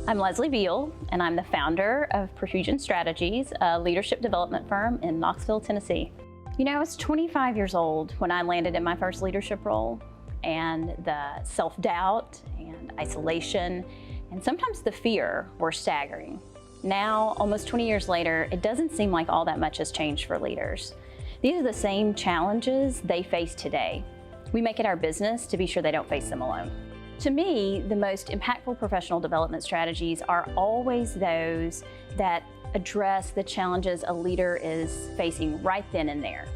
I'm Leslie Beale, and I'm the founder of Profusion Strategies, a leadership development firm in Knoxville, Tennessee. You know, I was 25 years old when I landed in my first leadership role, and the self-doubt and isolation and sometimes the fear were staggering. Now, almost 20 years later, it doesn't seem like all that much has changed for leaders. These are the same challenges they face today. We make it our business to be sure they don't face them alone. To me, the most impactful professional development strategies are always those that address the challenges a leader is facing right then and there.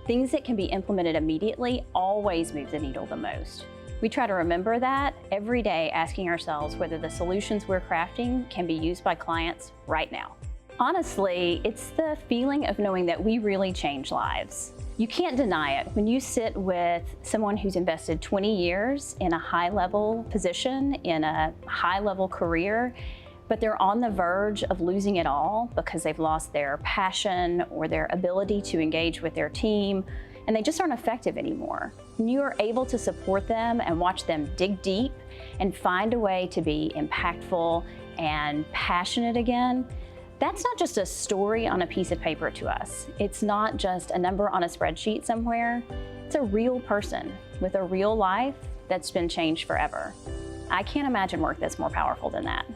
Things that can be implemented immediately always move the needle the most. We try to remember that every day, asking ourselves whether the solutions we're crafting can be used by clients right now. Honestly, it's the feeling of knowing that we really change lives. You can't deny it. When you sit with someone who's invested 20 years in a high-level position, in a high-level career, but they're on the verge of losing it all because they've lost their passion or their ability to engage with their team, and they just aren't effective anymore. When you are able to support them and watch them dig deep and find a way to be impactful and passionate again, that's not just a story on a piece of paper to us. It's not just a number on a spreadsheet somewhere. It's a real person with a real life that's been changed forever. I can't imagine work that's more powerful than that.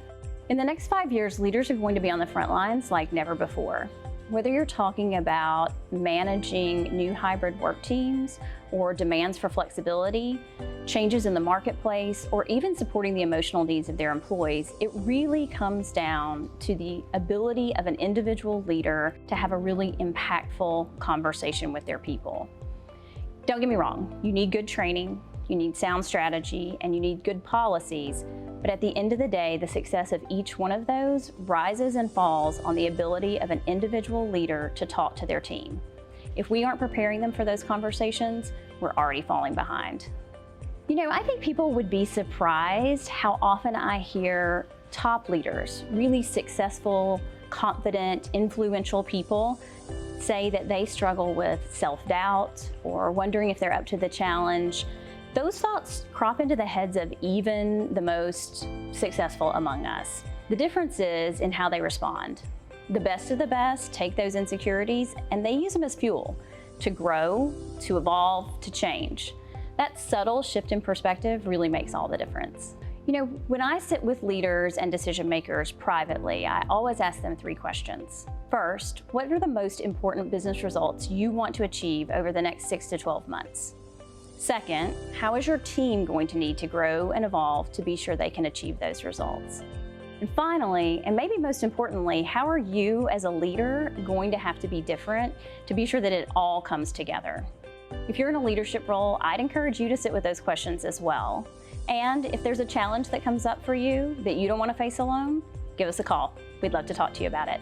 In the next 5 years, leaders are going to be on the front lines like never before. Whether you're talking about managing new hybrid work teams or demands for flexibility, changes in the marketplace, or even supporting the emotional needs of their employees, it really comes down to the ability of an individual leader to have a really impactful conversation with their people. Don't get me wrong, you need good training, you need sound strategy, and you need good policies. But at the end of the day, the success of each one of those rises and falls on the ability of an individual leader to talk to their team. If we aren't preparing them for those conversations, we're already falling behind. You know, I think people would be surprised how often I hear top leaders, really successful, confident, influential people say that they struggle with self-doubt or wondering if they're up to the challenge. Those thoughts crop into the heads of even the most successful among us. The difference is in how they respond. The best of the best take those insecurities and they use them as fuel to grow, to evolve, to change. That subtle shift in perspective really makes all the difference. You know, when I sit with leaders and decision makers privately, I always ask them 3 questions. First, what are the most important business results you want to achieve over the next 6 to 12 months? Second, how is your team going to need to grow and evolve to be sure they can achieve those results? And finally, and maybe most importantly, how are you as a leader going to have to be different to be sure that it all comes together? If you're in a leadership role, I'd encourage you to sit with those questions as well. And if there's a challenge that comes up for you that you don't want to face alone, give us a call. We'd love to talk to you about it.